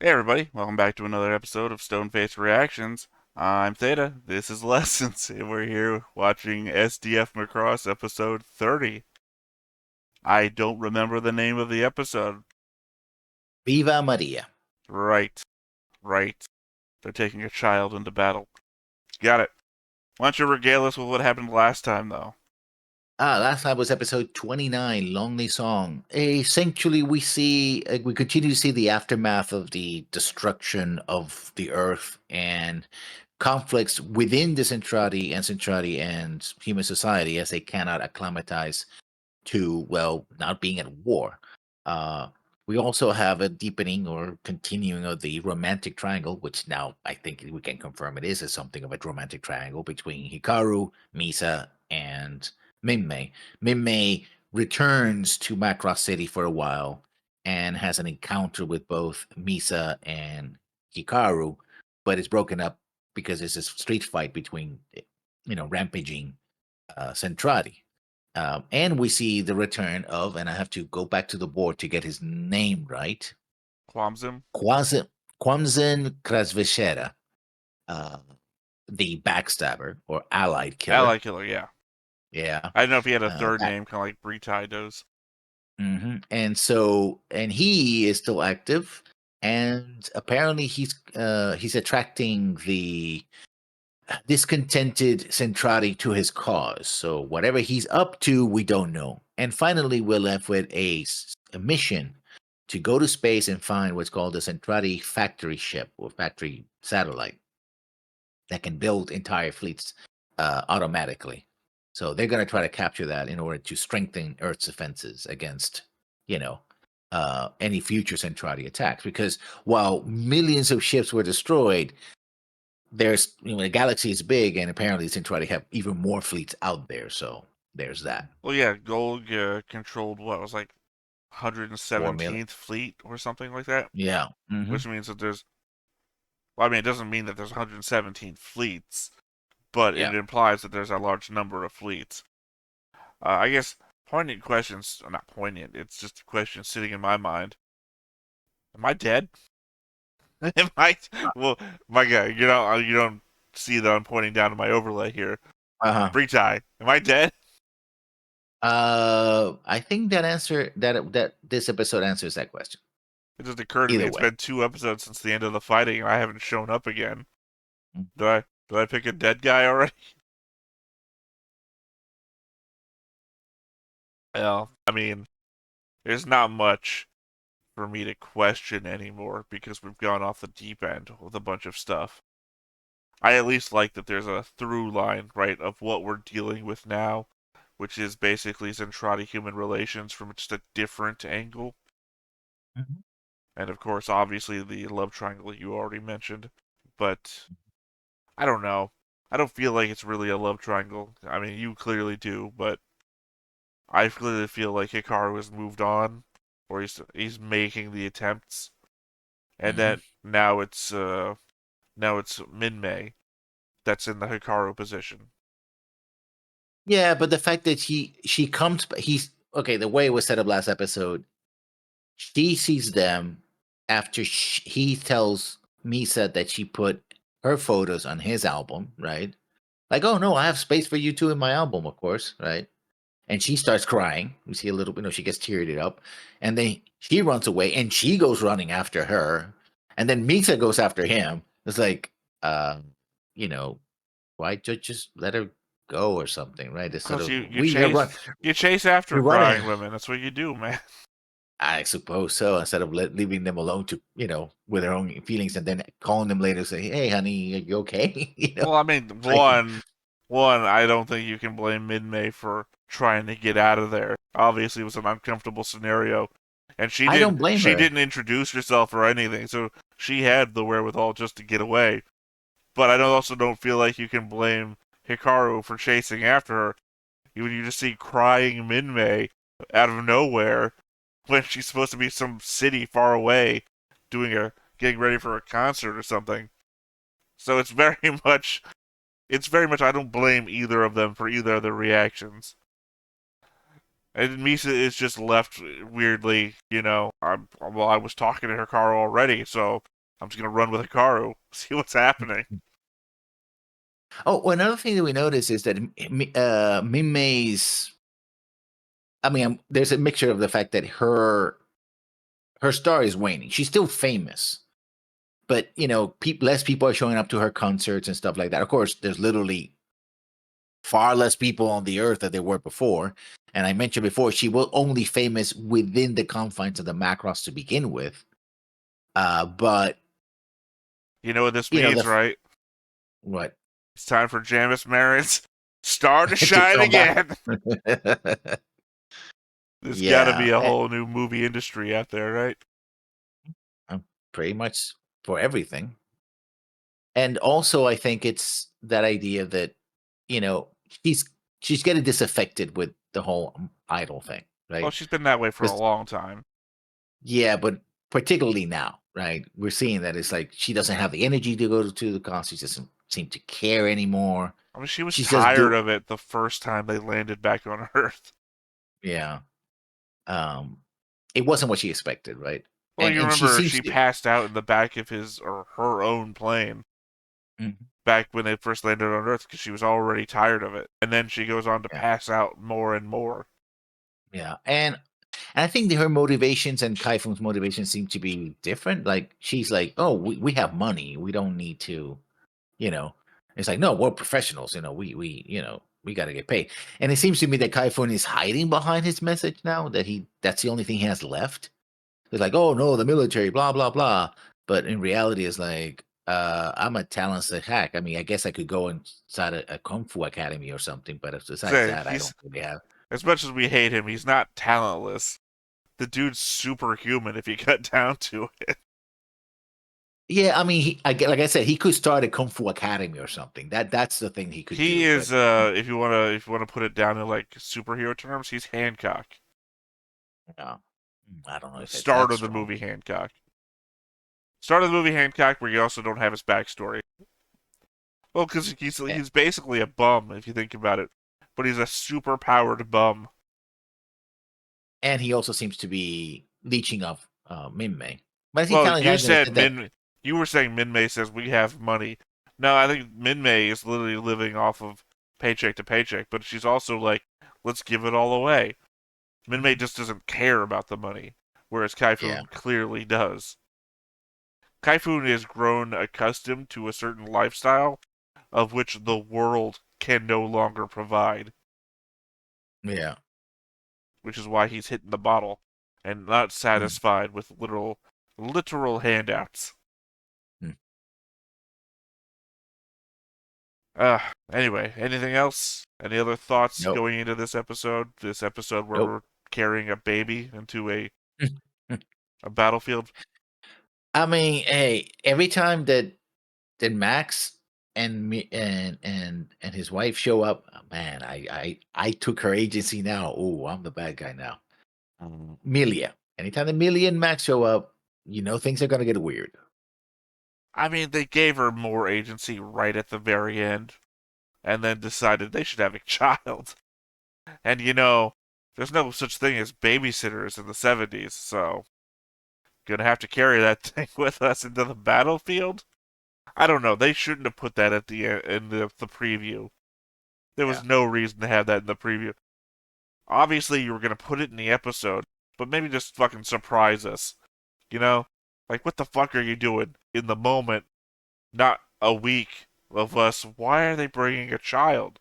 Hey everybody, welcome back to another episode of Stoneface Reactions. I'm Theta, this is Lessons, and we're here watching SDF Macross episode 30. I don't remember the name of the episode. Viva Maria. Right, right. They're taking a child into battle. Got it. Why don't you regale us with what happened last time, though? Last time was episode 29, Lonely Song. Essentially, we continue to see the aftermath of the destruction of the Earth and conflicts within the Centrati and human society as they cannot acclimatize to, well, not being at war. Uh, we also have a deepening or continuing of the romantic triangle, which now I think we can confirm it is something of a romantic triangle between Hikaru, Misa, and Minmei. Minmei returns to Macross City for a while and has an encounter with both Misa and Hikaru, but it's broken up because there's a street fight between, rampaging Centrati. And we see the return of, and I have to go back to the board to get his name right, Quamzim? Quasi- Quamzin Krasvishera, uh, the backstabber or allied killer. Ally Killer, yeah. Yeah. I didn't know if he had a Uh, third that, name, kind of like Britai does. and he is still active, and apparently he's attracting the discontented Centrati to his cause. So whatever he's up to, we don't know. And finally, we're left with a mission to go to space and find what's called the Centrati factory ship or factory satellite that can build entire fleets automatically. So they're going to try to capture that in order to strengthen Earth's defenses against, you know, any future Centrati attacks. Because while millions of ships were destroyed, the galaxy is big, and apparently it's trying to have even more fleets out there. So there's that. Well, yeah, Golg controlled what was like 4 million. 117th Fleet or something like that, Yeah. which means that there's well, I mean, it doesn't mean that there's 117 fleets, but it Yeah. implies that there's a large number of fleets. I guess poignant questions, not poignant, it's just a question sitting in my mind. Am I dead? Am I? Well, my guy, you don't see that I'm pointing down to my overlay here. Uh huh. Britai, am I dead? I think that this episode answers that question. It just occurred to me Either it's way. been 2 episodes since the end of the fighting and I haven't shown up again. Mhm. Did I pick a dead guy already? Well, I mean, there's not much for me to question anymore because we've gone off the deep end with a bunch of stuff. I at least like that there's a through line, right, of what we're dealing with now, which is basically Zentradi human relations from just a different angle. Mhm. And of course, obviously, the love triangle you already mentioned. But I don't know. I don't feel like it's really a love triangle. I mean, you clearly do, but I clearly feel like Hikaru has moved on, or he's making the attempts, and Mhm. that now it's Minmay that's in the Hikaru position. Yeah, but the fact that she comes, he's okay. The way it was set up last episode, she sees them after he tells Misa that she put her photos on his album, right? Like, oh no, I have space for you too in my album, of course, right? And she starts crying. We see a little, she gets teared up, and then she runs away, and she goes running after her, and then Misa goes after him. It's like, um, you know, why just let her go or something, right? Instead Cause of you chase after you're running. crying women. That's what you do, man. I suppose so. Instead of leaving them alone to, with their own feelings, and then calling them later, say, "Hey, honey, are you okay?" Well, I mean, Like, one, I don't think you can blame Minmay for trying to get out of there. Obviously, it was an uncomfortable scenario, and I don't blame she her. didn't introduce herself or anything, so she had the wherewithal just to get away. But also don't feel like you can blame Hikaru for chasing after her. When you just see crying Minmay out of nowhere when she's supposed to be some city far away doing a getting ready for a concert or something. So it's very much I don't blame either of them for either of their reactions. And Misa is just left weirdly, well, I was talking to Hikaru already, so I'm just gonna run with Hikaru, see what's happening. Oh, well, another thing that we notice is that Minmei's. I mean, there's a mixture of the fact that her star is waning. She's still famous, but less people are showing up to her concerts and stuff like that. Of course, there's literally far less people on the earth than there were before. And I mentioned before, she was only famous within the confines of the Macross to begin with. But You know what this you know means, the right? what It's time for Jamis Marin's star to to shine come back. again. There's got to be Yeah, a whole new movie industry out there, right? pretty much for everything. And also, I think it's that idea that you know she's she's getting disaffected with the whole idol thing, Well, right? she's been that way for a Because long time. yeah, but particularly now, right? We're seeing that it's like she doesn't have the energy to go to the concert. She doesn't seem to care anymore. I mean, she was She's just tired do of it the first time they landed back on Earth. yeah. Um, it wasn't what she expected, right? Well, you And she remember seems she to. passed out in the back of his or her own plane Mhm. back when they first landed on Earth because she was already tired of it. And then she goes on to Yeah, pass out more and more. yeah, and I think that her motivations and Kaifun's motivations seem to be different. Like she's like, oh, we have money, we don't need to, you know. It's like, no, we're professionals, we got to get paid. And it seems to me that Kaifun is hiding behind his message now that that's the only thing he has left. It's like, oh no, the military, blah blah blah. But in reality, it's like, I'm a talented hack. I mean, I guess I could go inside a kung fu academy or something, but besides Say, that, I don't he's, really have. as much as we hate him, he's not talentless. The dude's superhuman if you cut down to it. Yeah, I mean, like I said, he could start a kung fu academy or something. That's the thing he could He do. is, But if you wanna put it down in like superhero terms, he's Hancock. uh, I don't know The if it's start that of the strong. movie Hancock. Start of the movie Hancock, where you also don't have his backstory. Well, because Yeah. he's basically a bum if you think about it, but he's a super powered bum. And he also seems to be leeching off Minmay. But as he Well, kind of said that, You were saying Minmay says we have money. No, I think Minmay is literally living off of paycheck to paycheck, but she's also like, let's give it all away. Minmay Mhm. just doesn't care about the money, whereas Yeah, Kaifun clearly does. Kaifun has grown accustomed to a certain lifestyle of which the world can no longer provide, yeah. which is why he's hitting the bottle and not Mm, satisfied with literal handouts. mm. Anyway, anything else? Any other thoughts Nope, going into this episode? This episode where nope. we're carrying a baby into a battlefield? I mean, hey, every time that Max and me and his wife show up, man, I took her agency now. Oh, I'm the bad guy now. Milia. Anytime that Milia and Max show up, things are gonna get weird. I mean, they gave her more agency right at the very end, and then decided they should have a child. And there's no such thing as babysitters in the 70s, so gonna have to carry that thing with us into the battlefield. I don't know. They shouldn't have put that at in the preview. There was Yeah. no reason to have that in the preview. Obviously, you were gonna put it in the episode, but maybe just fucking surprise us. You know, like what the fuck are you doing in the moment? Not a week of us. Why are they bringing a child?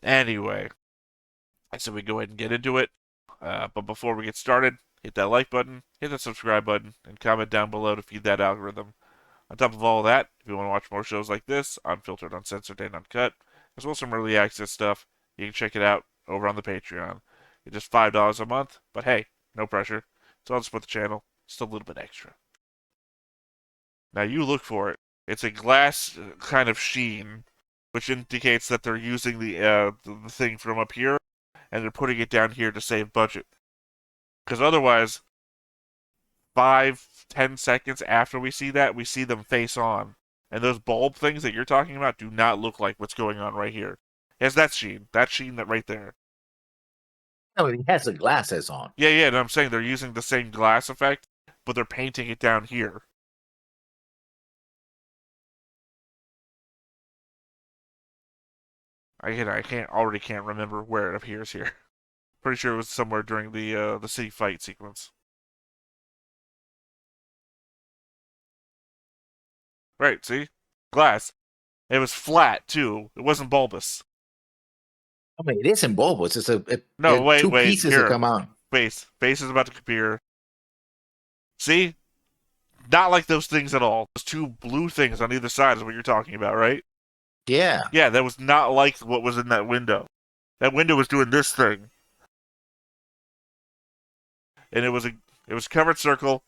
Anyway, I said we go ahead and get into it. But before we get started, hit that like button, hit that subscribe button, and comment down below to feed that algorithm. On top of all of that, if you want to watch more shows like this, unfiltered, uncensored, and uncut, as well as some early access stuff, you can check it out over on the Patreon. It's just $5 a month, but hey, no pressure. It's all to support the channel, just a little bit extra. Now you look for it. It's a glass kind of sheen, which indicates that they're using the thing from up here, and they're putting it down here to save budget. Because otherwise, 5, 10 seconds after we see that, we see them face on. And those bulb things that you're talking about do not look like what's going on right here. It has that sheen. That sheen that right there. No, he has the glasses on. Yeah, yeah, and I'm saying they're using the same glass effect, but they're painting it down here. I can't remember where it appears here. Pretty sure it was somewhere during the city fight sequence. Right, see? Glass. It was flat too. It wasn't bulbous. I mean, it isn't bulbous. No, It's wait, two wait. pieces that Here, come out. base. Base is about to appear. See? Not like those things at all. Those two blue things on either side is what you're talking about, right? Yeah. Yeah, that was not like what was in that window. That window was doing this thing, and it was covered circle,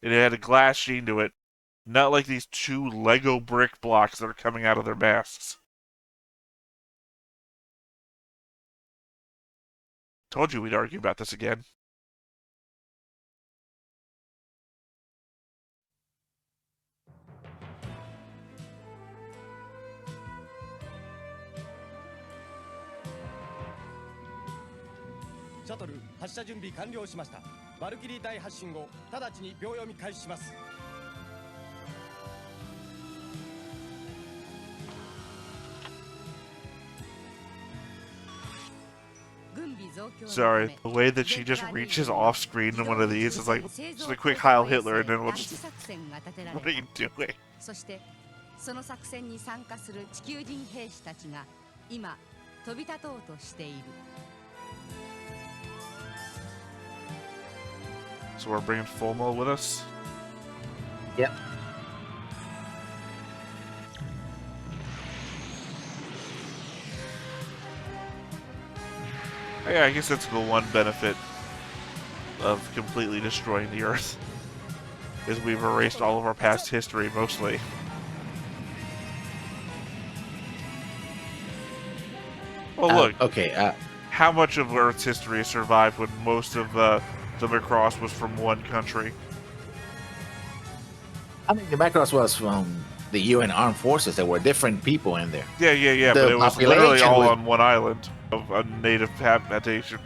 and it had a glass sheen to it. Not like these two Lego brick blocks that are coming out of their masks. Told you we'd argue about this again. Sorry, the way that she just reaches off screen in one of these is like just a quick Heil Hitler, and then we'll just. What are you doing? そしてその作戦に参加する地球人兵士たちが今飛び立とうとしている。So we're bringing FOMO with us? Yep. Yeah, I guess that's the one benefit of completely destroying the Earth, is we've erased all of our past history, mostly. Well, look. Okay. How much of Earth's history survived when most of the Macross was from one country? I mean, the Macross was from the UN Armed Forces. There were different people in there. Yeah, but it was literally all on one island of a native habitation.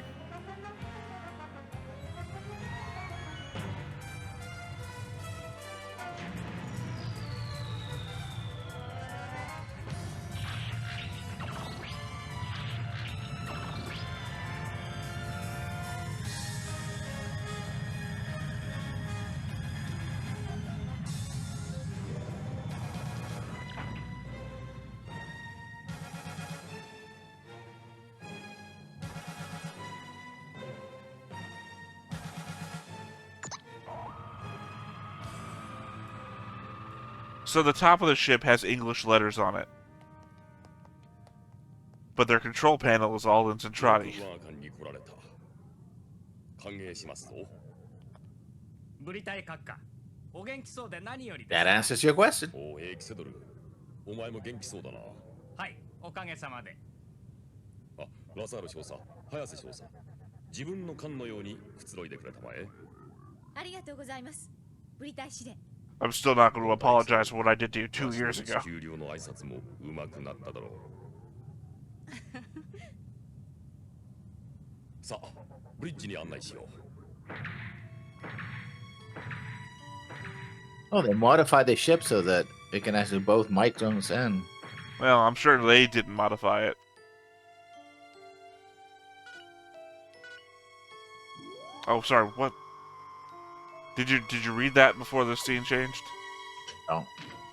So the top of the ship has English letters on it. But their control panel is all in Centrati. That answers your question. I'm still not going to apologize for what I did to you 2 years ago. Oh, they modified the ship so that it can actually both microns and... Well, I'm sure they didn't modify it. Oh, sorry, what? Did you read that before the scene changed? No.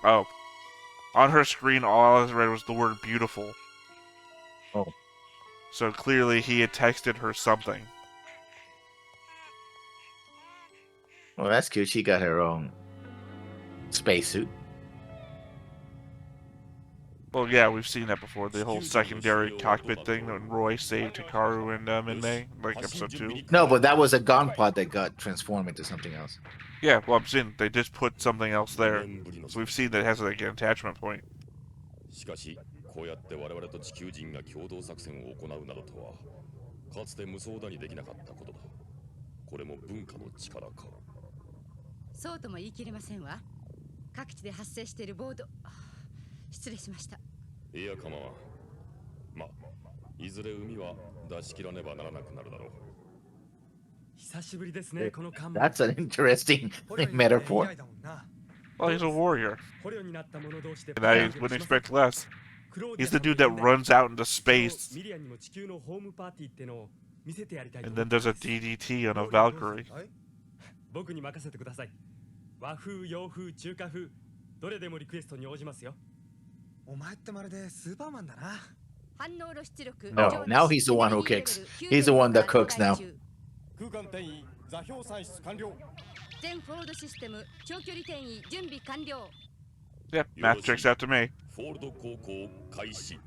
Oh. On her screen, all I read was the word beautiful. Oh. So clearly he had texted her something. Well, that's cute. She got her own spacesuit. Well, yeah, we've seen that before. The whole secondary cockpit thing when Roy saved Hikaru and Minmay, like episode 2. No, but that was a gun pod that got transformed into something else. Yeah, well, I'm saying they just put something else there. So we've seen that it has like an attachment point. まあいずれ海は出し切らねばならなくなるだろう。 That's an interesting metaphor. Well, he's a warrior. And I wouldn't expect less. He's the dude that runs out into space and then does a DDT on a Valkyrie. 僕に任せてください。和風、洋風、中華風、どれでもリクエストに応じますよ。お前ってまるでスーパーマンだな。反応露出力 No, now he's the one who kicks. He's the one that cooks now. 空間転移座標算出完了。全フォールドシステム長距離転移準備完了。 Yep, math checks out to me. フォールド航行開始。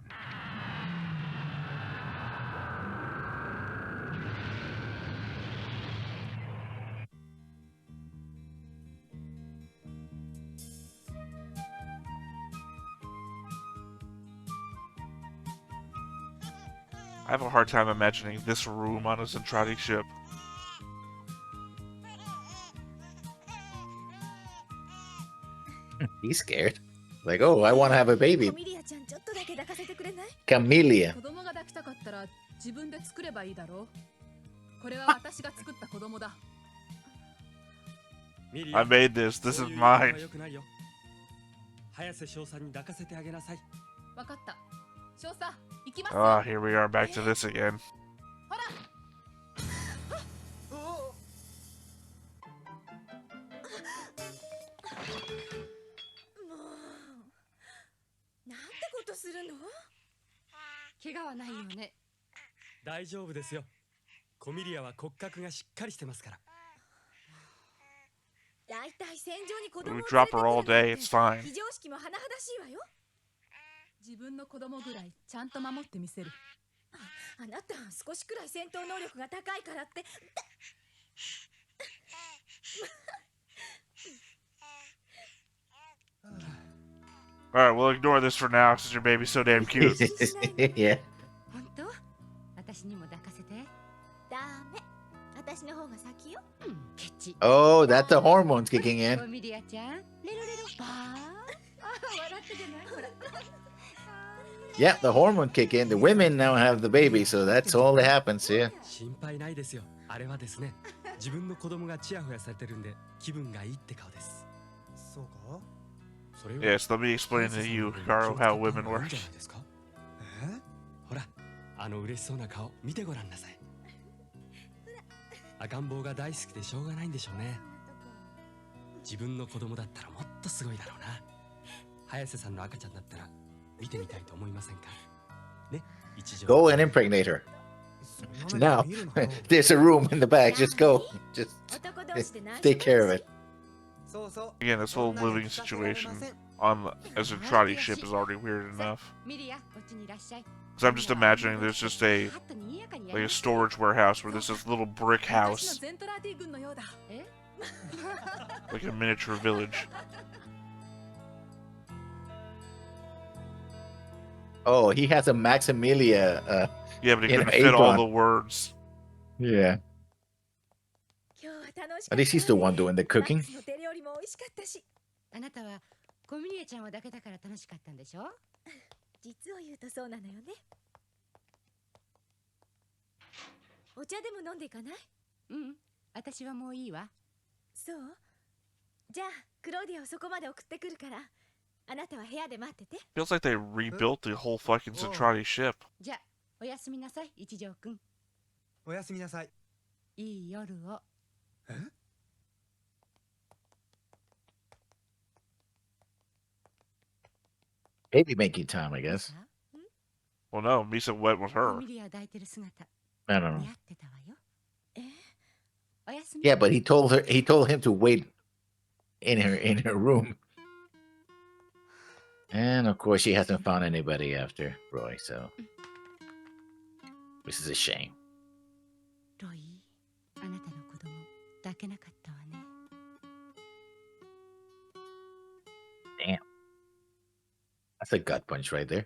I have a hard time imagining this room on a Zentradi ship. He's scared. Like, oh, I want to have a baby. コミリアちゃんちょっとだけ抱かせてくれない？ Camellia. 子供が抱きたかったら自分で作ればいいだろう。これは私が作った子供だ。 I made this. This is mine. 早瀬翔さんに抱かせてあげなさい。わかった。翔さん、行きます。 Ah, here we are back to this again. ほら。なんてことするの？怪我はないよね。大丈夫ですよ。コミリアは骨格がしっかりしてますから。だいたい戦場に子供を We 連れて drop く her る all なんて day. It's fine. 非常識も甚だしいわよ。自分の子供ぐらいちゃんと守ってみせる。あなた少しくらい戦闘能力が高いからって。Alright, we'll ignore this for now since your baby's so damn cute. Yeah. 本当？私にも抱かせて。ダメ。私の方が先よ。ケチ。 Oh, that's the hormones kicking in. コミリアちゃん、レロレロバー。笑ってじゃない？ほら。 Yeah, the hormone kick in. The women now have the baby, so that's all that happens, yeah. 心配ないですよ。あれはですね、自分の子供がチヤホヤされてるんで気分がいいって顔です。そうか？ Yes, let me explain to you, Hikaru, how women work. ほら、あの嬉しそうな顔見てごらんなさい。赤ん坊が大好きでしょうがないんでしょうね。自分の子供だったらもっとすごいだろうな。早瀬さんの赤ちゃんだったら見てみたいと思いませんか？ね、一条。 Go and impregnate her. Now, there's a room in the back. Just go. Just take care of it. Again, this whole living situation on a Zentradi ship is already weird enough. ミリア、こっちにいらっしゃい。 Because I'm just imagining there's just a like a storage warehouse where there's this little brick house, ゼントラーティ軍のようだ。え？ like a miniature village. Oh, he has a Maximilia. Yeah, but he In couldn't an fit all apron. the words. Yeah. At least he's the one doing the cooking. あなたはコミリアちゃんを抱けたから楽しかったんでしょ？実を言うとそうなのよね。お茶でも飲んでいかない？うん、私はもういいわ。そう？じゃあクローディアをそこまで送ってくるから、あなたは部屋で待ってて。 Feels like they rebuilt the whole fucking Zentradi ship. じゃあおやすみなさい、一条くん。おやすみなさい。いい夜を。え？Baby making time, I guess. Well, no, Misa went with コ her. ミリアを抱いてる姿、 I don't 似 know. 合ってたわよ。え？おやすみ。 Yeah, but he told him to wait in her room. And of course, she hasn't found anybody after Roy, so this is a shame. ロイ、あなたの子供抱けなかったわね。 Damn. That's a gut punch right there.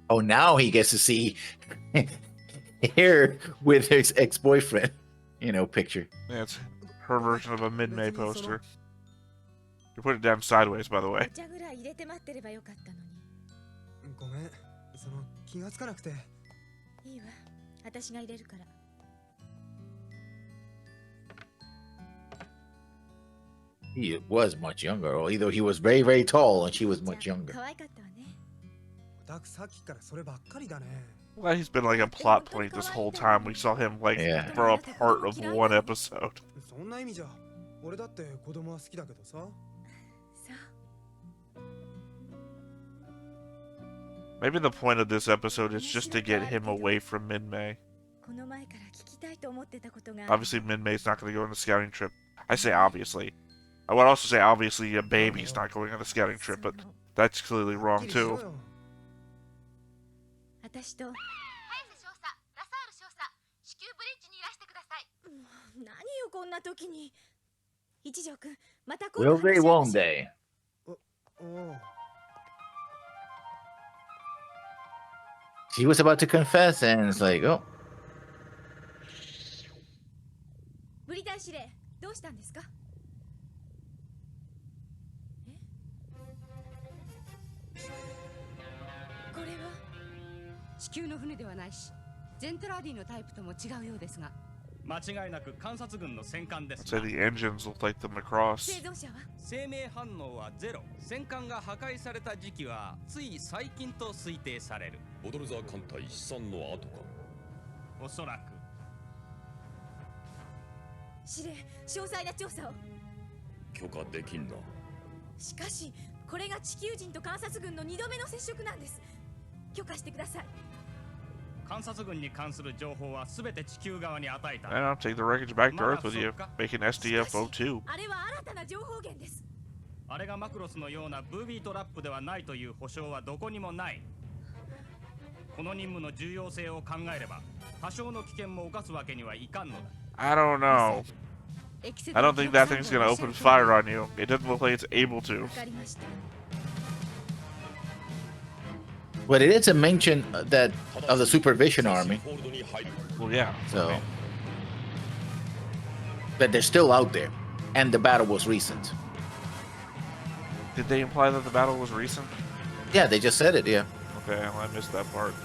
Oh, now he gets to see her with his ex-boyfriend, picture. Yeah, it's her version of a mid-May poster. You put it down sideways, by the way. お茶ぐらい入れて待ってればよかったのに。ごめん、その気がつかなくて。いいわ、私が入れるから。He was much younger, or either he was very, very tall and she was much じゃあ younger. 可愛かったわね。オタクさっきからそればっかりだね。Well, he's been like a plot point this whole time. We saw him like Yeah. for a part of one episode. そんな意味じゃ、俺だって子供は好きだけどさ。そう。 Maybe the point of this episode is just to get him away from Minmay. この前から聞きたいと思ってたことが。 Obviously, Minmay's not going to go on the scouting trip. I say obviously. I would also say obviously a baby's not going on the scouting trip, but that's clearly wrong too. 私と。 何よこんな時に。一条くん、また今度 Will they, won't they? おお。 She was about to confess, and it's like, oh. ブリ大司令、どうしたんですか？これは地球の船ではないし、ゼントラーディのタイプとも違うようですが。間違いなく観察軍の戦艦です I'd say the engines look like the Macross. 生存者は？生命反応はゼロ。戦艦が破壊された時期はつい最近と推定される。ボドルザー艦隊飛散の後か。おそらく。司令、詳細な調査を。許可できんな。しかし、これが地球人と観察軍の2度目の接触なんです。許可してください。観察軍に関する情報はすべて地球側に与えた。 I don't take the wreckage back to Earth with you. Make an SDF-02. あれは新たな情報源です。あれがマクロスのようなブービートラップではないという保証はどこにもない。この任務の重要性を考えれば、多少の危険も冒すわけにはいかんのだ。I don't know. I don't think that thing's gonna open fire on you. It doesn't look like it's able to. わかりました。 But it is a mention that of the supervision army, Well, yeah. so that they're still out there, and the battle was recent. Did they imply that the battle was recent? Yeah, they just said it. Yeah. Okay, well, I missed that part.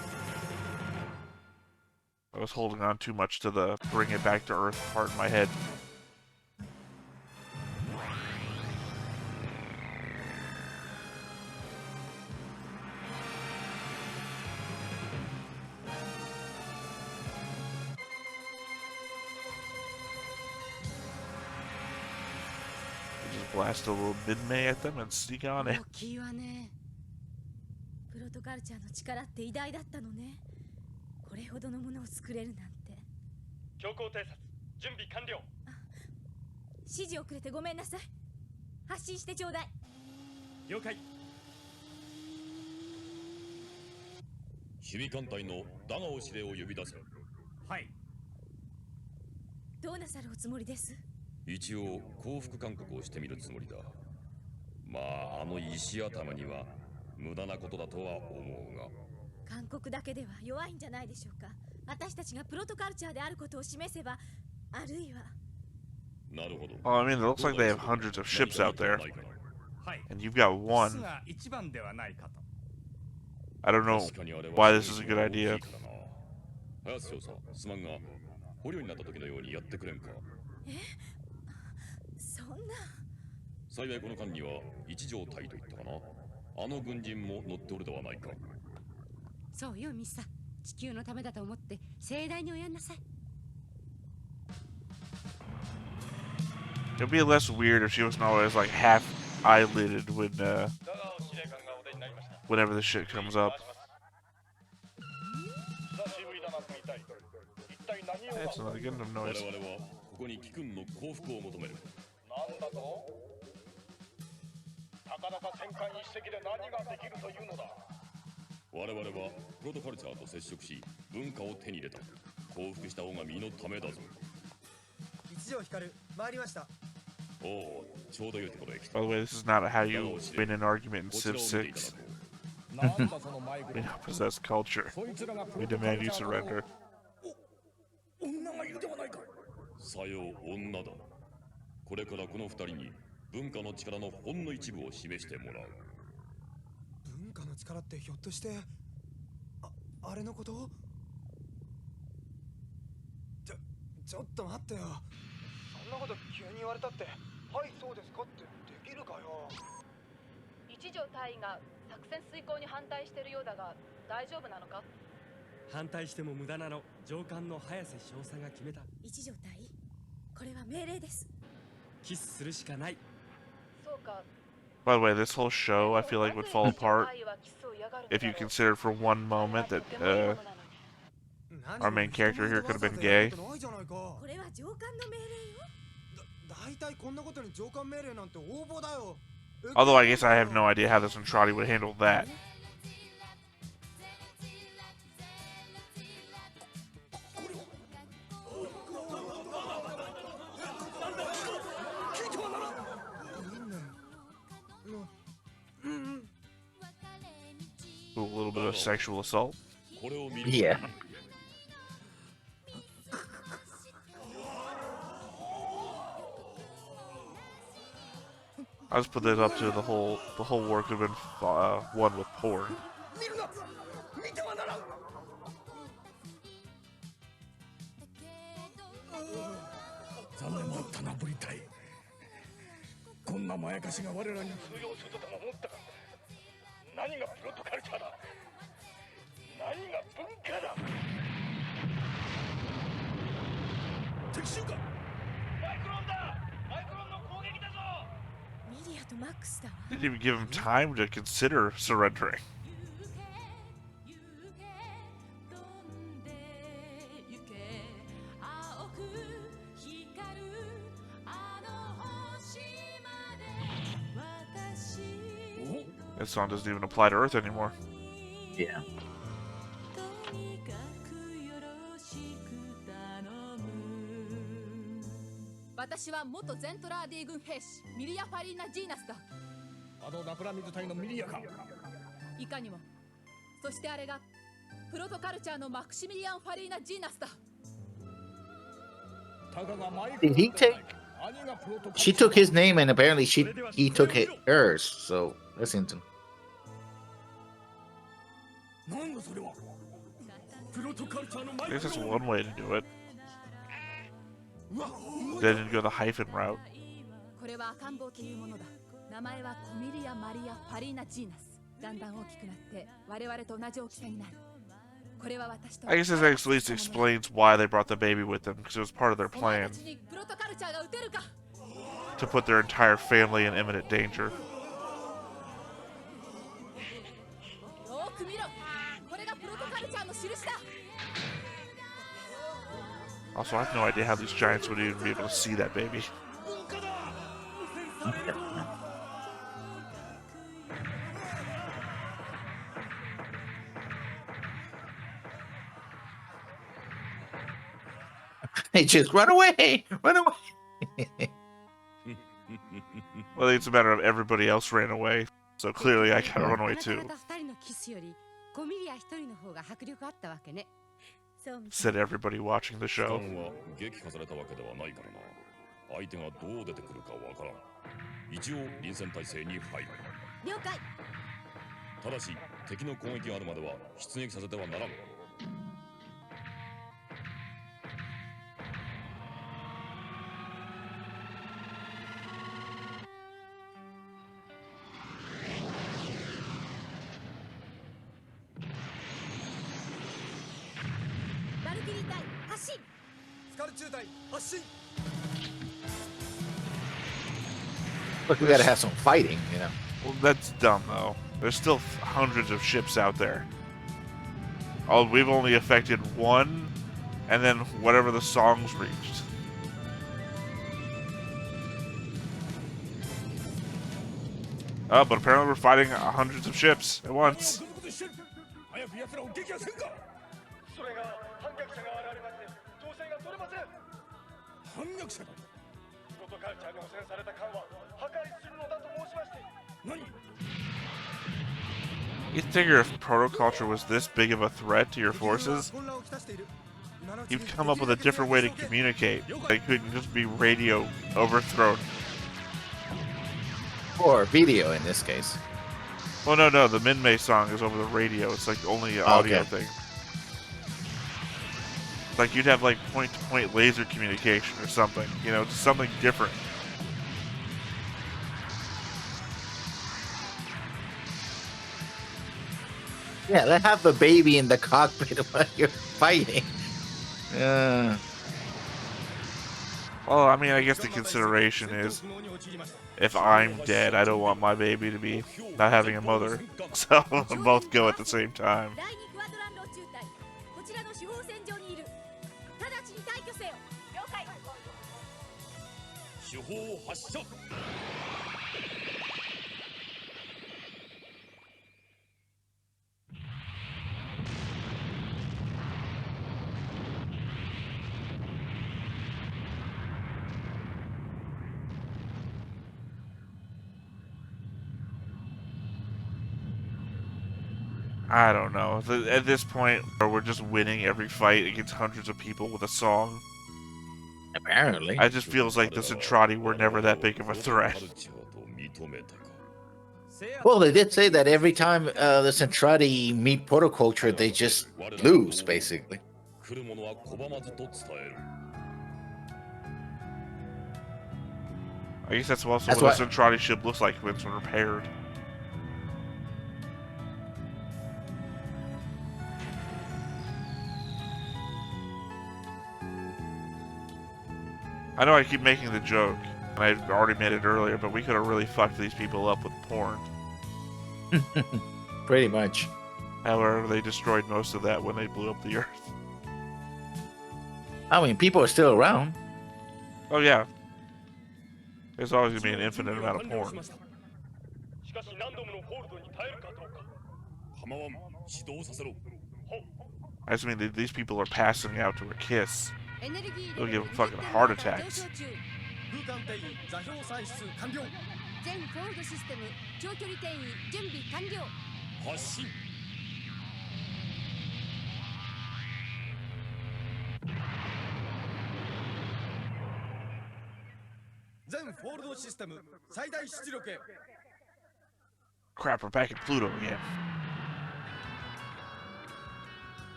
I was holding on too much to the bring it back to Earth part in my head. Just blast a little mid-May at them and sneak on it. 大きいわね。プロトカルチャーの力って偉大だったのね。これほどのものを作れるなんて。強行偵察、準備完了。指示をくれてごめんなさい。発信してちょうだい。了解。守備艦隊のダガオ司令を呼び出せ。はい。どうなさるおつもりです？一応降伏勧告をしてみるつもりだ。まああの石頭には無駄なことだとは思うが。韓国だけでは弱いんじゃないでしょうか。私たちがプロトカルチャーであることを示せば、あるいは。なるほど。 Well, I mean, it looks like they have hundreds of ships out there, はい。 and you've got キス one. が一番ではないかと。 I don't know why this is a good idea. 林少佐、すまんが捕虜になった時のようにやってくれんか。そんな。幸いこの艦には一条隊といったかな。あの軍人も乗っておるではないか。そうよミスさん。地球のためだと思って盛大におやんなさい。 It'd be less weird if she wasn't always like half eyelidded when whenever the shit comes up. That's another Gundam 我 noise. 々はここに貴君の降伏を求める。なんだと？たかだか戦艦一隻で何ができるというのだ。我々はプロトカルチャーと接触し文化を手に入れた。降伏した方が身のためだぞ。一条光回りました。おお、ちょうどいいところへ来た。 By the way, this is not how you win an argument in こちら Civ を見ていただ 6. こう。なんだそのマイク We don't possess culture. そいつらがプ We ロトカ demand ル you チャーの surrender. 女がいるではないか。さよう女だ。これからこの二人に文化の力のほんの一部を示してもらう。文下の力ってひょっとしてあれのこと？ちょっと待ってよ。そんなこと急に言われたって、はいそうですかってできるかよ。一条大尉が作戦遂行に反対してるようだが大丈夫なのか？反対しても無駄なの。上官の早瀬少佐が決めた。一条隊員、これは命令です。キスするしかない。そうか。 By the way, this whole show I feel like would fall apart if you considered for one moment that our main character here could have been gay. これは上官の命令よ。だいたいこんなことに上官命令なんて応募だよ。 Although I guess I have no idea how this Entrati would handle that. Ooh, a little bit of sexual assault. Yeah. I just put this up to the whole war could have been won with porn. 残念だったな、ブリタイ。こんなまやかしが我らに通用するとでも思ったか。何がプロトカルチャーだ。何が文化だ。敵襲か。マイクロンだ。マイクロンの攻撃だぞ。ミリアとマックスだわ。 Didn't even give him time to consider surrendering. This song doesn't even apply to Earth anymore. Yeah. 私は元ゼントラーディ軍兵士ミリア・ファリーナ・ジーナスだ。あのラプラミズ隊のミリアか。いかにも。そしてあれがプロトカルチャーのマクシミリアン・ファリーナ・ジーナスだ。 Did he take? She took his name, and apparently he took hers. So that's interesting. なんだそれは。プロトカルチャーのマイ I ク guess ロ that's one way to do it. They didn't go the hyphen route. これは赤ん坊というものだ。名前はコミリア・マリア・ファリーナ・ジーナス。だんだん大きくなって我々と同じ大きさになる。これは私と。 I guess this at least explains why they brought the baby with them, because it was part of their plan プロトカルチャーが撃てるか。 to put their entire family in imminent danger. よく見ろ。これがプロトカルチャーの印だ。 Also, I have no idea how these giants would even be able to see that baby. Hey, just run away! Run away! Well, it's a matter of everybody else ran away, so clearly I gotta run away too. 5ミリア1人の方が迫力あったわけね。 Said everybody watching the show. は撃破されたわけではないからな。相手がどう出てくるかわからん。一応臨戦態勢に入る。了解。ただし敵の攻撃があるまでは出撃させてはならん。Look, we gotta have some fighting, you know. Well, that's dumb though. There's still hundreds of ships out there. Oh, we've only affected one, and then whatever the songs reached. Oh, but apparently we're fighting hundreds of ships at once. 早く奴らを撃破せんか。それが反逆者が現れまして統制が取れません。反逆者だ。プロトカルチャーに汚染された艦は破壊するのだと申しまして。何？ You'd figure if protoculture was this big of a threat to your forces, you'd come up with a different way to communicate. They couldn't just be radio overthrown. Or video in this case. Well, no, the Minmay song is over the radio. It's like only an audio thing. Like you'd have like point-to-point laser communication or something, you know, just something different. Yeah, they have the baby in the cockpit while you're fighting. Well, I mean, I guess the consideration is if I'm dead, I don't want my baby to be not having a mother. So both go at the same time. 第2クアドランド中隊こちらの司法戦場にいる直ちに退去せよ了解手法発射 I don't know. At this point, we're just winning every fight against hundreds of people with a song. Apparently. It just feels like the Centrati were never that big of a threat. Well, they did say that every time the Centrati meet Protoculture, they just lose, basically. I guess that's also what the Centrati ship looks like when it's repaired. I know I keep making the joke, and I already made it earlier, but we could have really fucked these people up with porn. Pretty much. However, they destroyed most of that when they blew up the Earth. I mean, people are still around. Oh yeah. There's always going to be an infinite amount of porn. I just mean these people are passing out to a kiss. They'll give them fucking heart attacks. 全フォールドシステム長距離転移準備完了発進 全フォールドシステム最大出力へ Crap, we're back in Pluto again.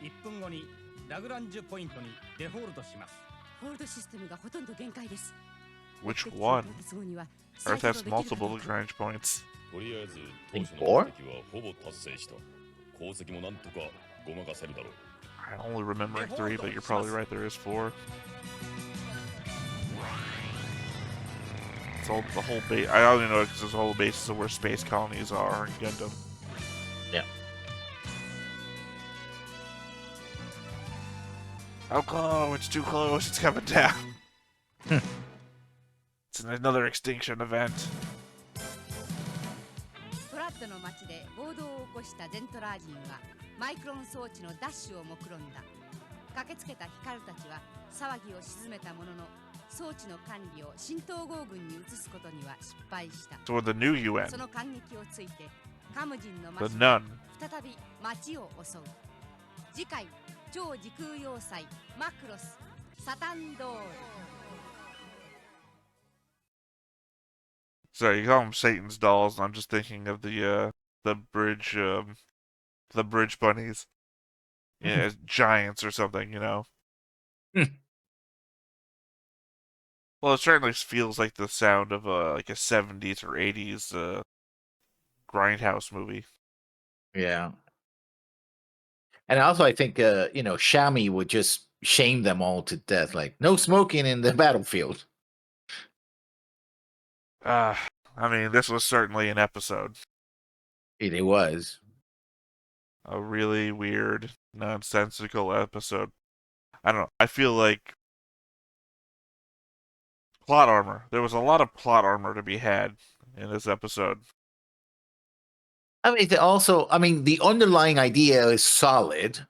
1分後にラグランジュポイントにデフォルトします。フォールドシステムがほとんど限界です。 Which one? Earth has multiple Lagrange points. とりあえず当初の目的はほぼ達成した。功績もなんとかごまかせるだろう。I only remembering 3, but you're probably right, there is 4. It's all the whole base. I only know it because the whole basis of where space colonies are in Gundam. Yeah. Oh, it's too close. It's coming down. It's another extinction event. トラッドの町で暴動を起こしたゼントラー人はマイクロン装置のダッシュを目論んだ。駆けつけたヒカルたちは騒ぎを鎮めたものの装置の管理を新統合軍に移すことには失敗した。So the new UN. その感激をついてカム人の The 町 Nun. 再び町を襲う。次回超時空要塞マクロスサタンドール。 Sorry, you call them Satan's dolls, and I'm just thinking of the bridge bunnies. Yeah, as giants or something, you know. Well, it certainly feels like the sound of like a 70s or 80s grindhouse movie. Yeah. And also, I think, Shami would just shame them all to death. Like, no smoking in the battlefield. I mean, this was certainly an episode. It was. A really weird, nonsensical episode. I don't know. I feel like plot armor. There was a lot of plot armor to be had in this episode. I mean, the underlying idea is solid.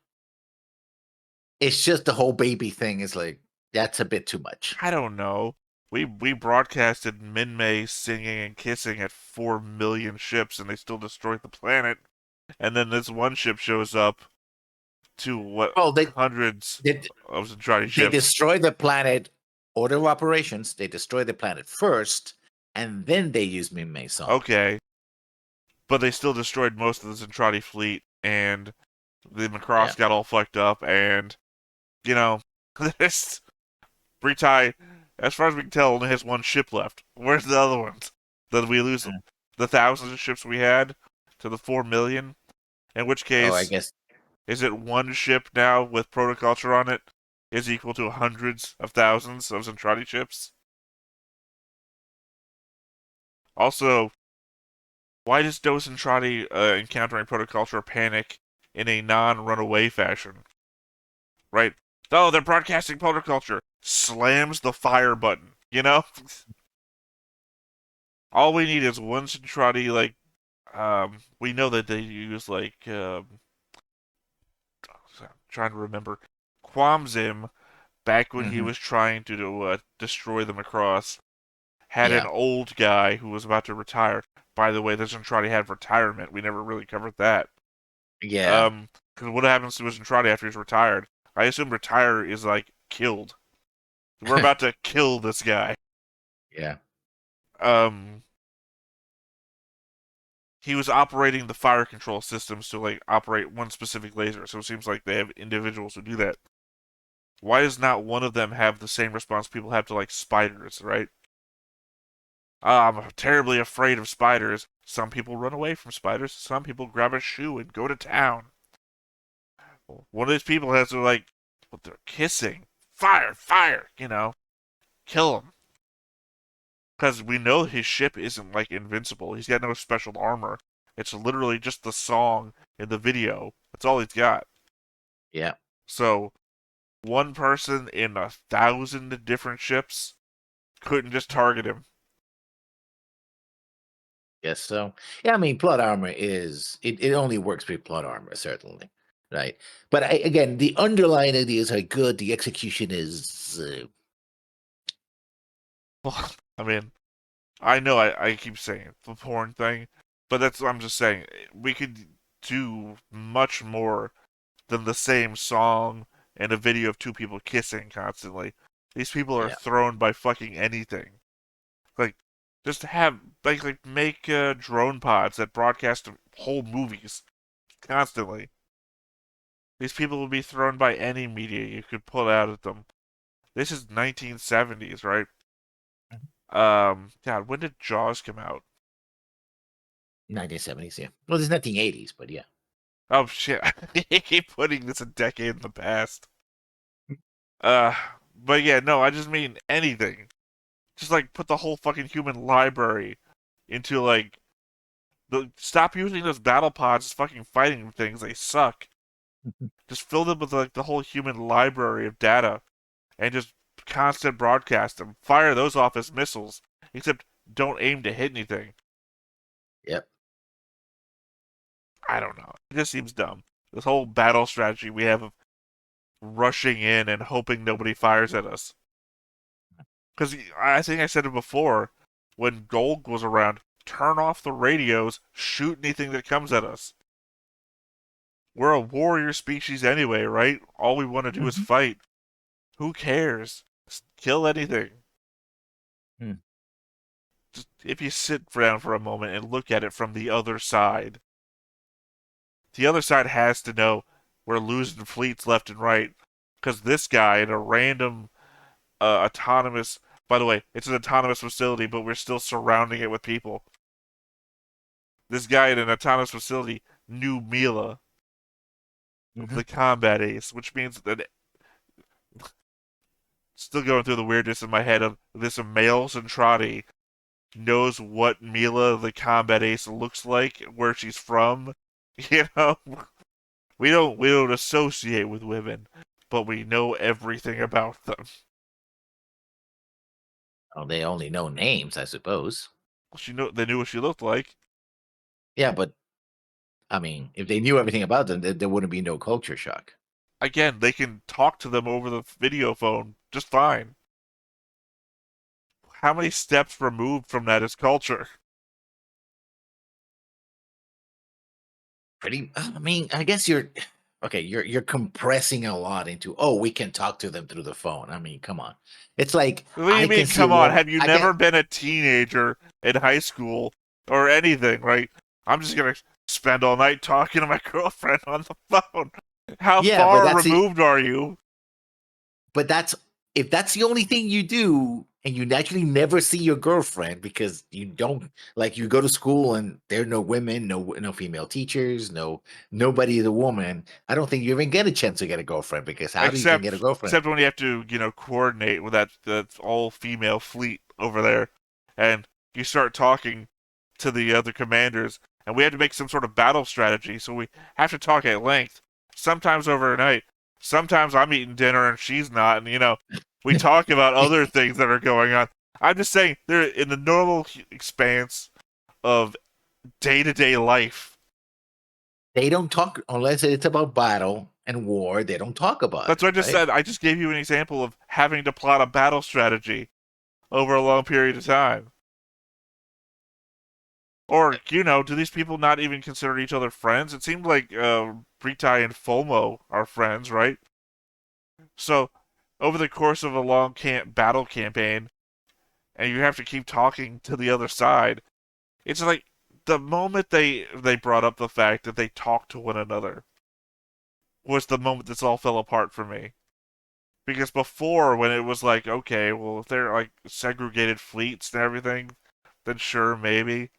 It's just the whole baby thing is like, that's a bit too much. I don't know. We broadcasted Minmay singing and kissing at 4 million ships, and they still destroyed the planet. And then this one ship shows up to hundreds of Zentradi ships. They destroy the planet. Order of operations. They destroy the planet first, and then they use Minmay song. Okay. but they still destroyed most of the Zentradi fleet, and the Macross got all fucked up, and, you know, this Britai, as far as we can tell, only has one ship left. Where's the other ones? Did we lose them? The thousands of ships we had to the 4 million? In which case, I guess, is it one ship now with protoculture on it is equal to hundreds of thousands of Zentradi ships? Also, why does no Zentradi encountering protoculture panic in a non-runaway fashion? Right? Oh, they're broadcasting protoculture. Slams the fire button. You know? All we need is one Zentradi, like, we know that they use, like, trying to remember, Quamzim, back when he was trying to destroy the Macross, had an old guy who was about to retire. By the way, the Zentradi had retirement. We never really covered that. Yeah. Because what happens to Zentradi after he's retired? I assume retire is, like, killed. We're about to kill this guy. Yeah. He was operating the fire control systems to, like, operate one specific laser, so it seems like they have individuals who do that. Why does not one of them have the same response people have to, like, spiders, right? I'm terribly afraid of spiders. Some people run away from spiders. Some people grab a shoe and go to town. One of these people has to, like, what, they're kissing. Fire, fire, you know. Kill him. Because we know his ship isn't, like, invincible. He's got no special armor. It's literally just the song in the video. That's all he's got. Yeah. So, one person in 1,000 different ships couldn't just target him. Yes, so yeah, I mean, plot armor it only works with plot armor, certainly, right? But again, the underlying ideas are good. The execution is. Well, I mean, I know I keep saying the porn thing, but that's what I'm just saying. We could do much more than the same song and a video of two people kissing constantly. These people are thrown by fucking anything. Like, just have like make drone pods that broadcast whole movies constantly. These people will be thrown by any media you could pull out at them. This is 1970s, right? God, when did Jaws come out? 1970s, yeah. Well, there's 1980s, but yeah. Oh shit! I keep putting this a decade in the past. But yeah, no, I just mean anything. Just like put the whole fucking human library into like stop using those battle pods as fucking fighting things. They suck. Just fill them with like the whole human library of data and just constant broadcast them. Fire those off as missiles, except don't aim to hit anything. Yep. I don't know. It just seems dumb. This whole battle strategy we have of rushing in and hoping nobody fires at us. Because I think I said it before, when Gold was around, turn off the radios, shoot anything that comes at us. We're a warrior species anyway, right? All we want to do is fight. Who cares? Just kill anything. Just, if you sit down for a moment and look at it from the other side, the other side has to know we're losing fleets left and right. Because this guy in a random autonomous... By the way, it's an autonomous facility, but we're still surrounding it with people. This guy in an autonomous facility knew Mila, the combat ace, which means that... Still going through the weirdness in my head of this male Zentradi knows what Mila, the combat ace, looks like, where she's from. You know? We don't associate with women, but we know everything about them. Oh, they only know names, I suppose. They knew what she looked like. Yeah, but I mean, if they knew everything about them, there wouldn't be no culture shock. Again, they can talk to them over the video phone just fine. How many steps removed from that is culture? I mean, I guess you're compressing a lot into, we can talk to them through the phone. I mean, come on. It's like, what do you mean, come on? Have you never been a teenager in high school or anything, right? I'm just gonna spend all night talking to my girlfriend on the phone. How Yeah, but far removed are you? But if that's the only thing you do, and you naturally never see your girlfriend because you don't, like, you go to school and there are no women, no female teachers, nobody is a woman. I don't think you even get a chance to get a girlfriend, because how do you even get a girlfriend? Except when you have to, coordinate with that all female fleet over there, and you start talking to the other commanders, and we have to make some sort of battle strategy, so we have to talk at length. Sometimes overnight, sometimes I'm eating dinner and she's not, and we talk about other things that are going on. I'm just saying, they're in the normal expanse of day-to-day life. They don't talk unless it's about battle and war. They don't talk about That's it. what I just said. I just gave you an example of having to plot a battle strategy over a long period of time. Or, do these people not even consider each other friends? It seemed like Britai and Fomo are friends, right? So, over the course of a long battle campaign, and you have to keep talking to the other side, it's like the moment they brought up the fact that they talked to one another was the moment this all fell apart for me. Because before, when it was like, okay, well, if they're like segregated fleets and everything, then sure, maybe.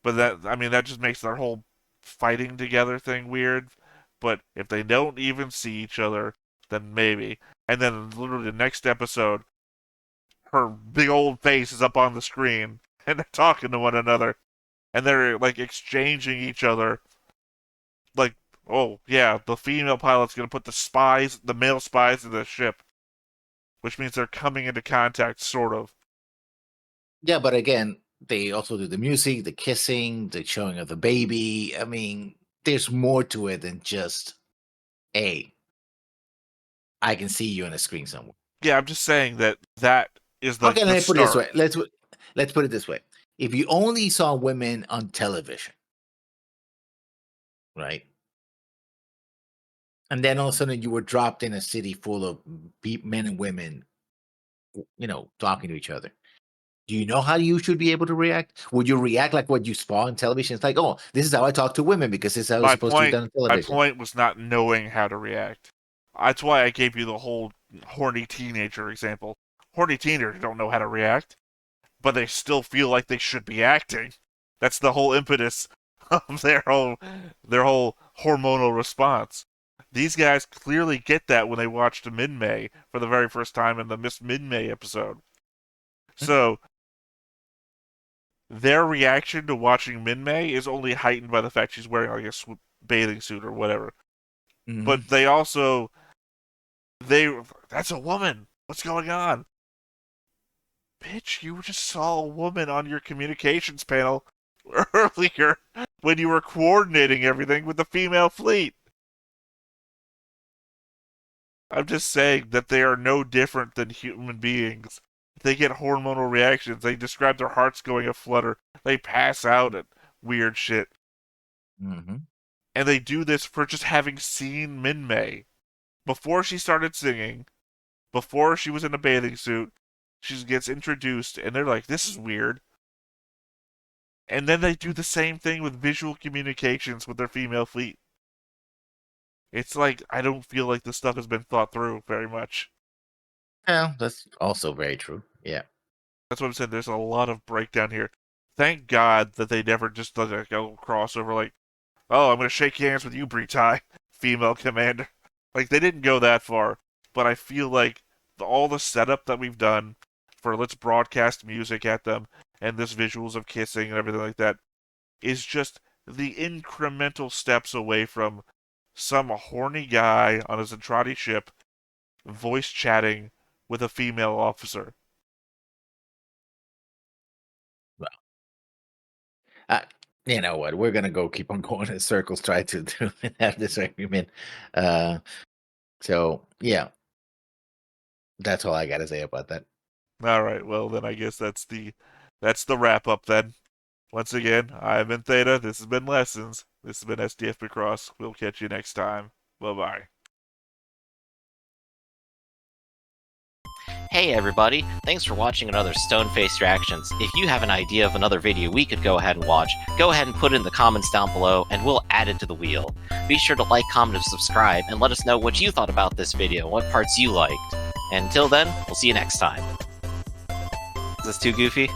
But that just makes their whole fighting together thing weird. But if they don't even see each other, then maybe. And then literally the next episode, her big old face is up on the screen, and they're talking to one another, and they're like exchanging each other. Like, oh yeah, the female pilot's gonna put the male spies in the ship, which means they're coming into contact, sort of. Yeah, but again, they also do the music, the kissing, the showing of the baby. I mean, there's more to it than just, hey, I can see you on a screen somewhere. Yeah, I'm just saying that is Okay, the let's put it this start. way. Let's put it this way. If you only saw women on television, right? And then all of a sudden you were dropped in a city full of men and women, talking to each other. Do you know how you should be able to react? Would you react like what you saw on television? It's like, oh, this is how I talk to women because this is how it's supposed to be done on My television. point was not knowing how to react. That's why I gave you the whole horny teenager example. Horny teenagers don't know how to react, but they still feel like they should be acting. That's the whole impetus of their whole hormonal response. These guys clearly get that when they watched Min-May for the very first time in the Miss Min-May episode. So their reaction to watching Min-May is only heightened by the fact she's wearing like a bathing suit or whatever. Mm-hmm. But that's a woman. What's going on? Bitch, you just saw a woman on your communications panel earlier when you were coordinating everything with the female fleet. I'm just saying that they are no different than human beings. They get hormonal reactions. They describe their hearts going aflutter. They pass out at weird shit. Mm-hmm. And they do this for just having seen Min-May. Before she started singing, before she was in a bathing suit, she gets introduced, and they're like, this is weird. And then they do the same thing with visual communications with their female fleet. It's like, I don't feel like this stuff has been thought through very much. Yeah, that's also very true. Yeah. That's what I'm saying. There's a lot of breakdown here. Thank God that they never just did a crossover like, oh, I'm going to shake hands with you, Britai, female commander. Like, they didn't go that far. But I feel like all the setup that we've done for let's broadcast music at them and this visuals of kissing and everything like that is just the incremental steps away from some horny guy on a Zentradi ship voice chatting with a female officer. Well, you know what? We're gonna go keep on going in circles, try to have this argument. So yeah, that's all I gotta say about that. All right, well then I guess that's the wrap up then. Once again, I've been Theta. This has been Lessons. This has been SDF Macross. We'll catch you next time. Bye bye. Hey everybody, thanks for watching another Stone-Faced Reactions. If you have an idea of another video we could go ahead and watch, go ahead and put it in the comments down below and we'll add it to the wheel. Be sure to like, comment, and subscribe, and let us know what you thought about this video and what parts you liked. And until then, we'll see you next time. Is this too goofy?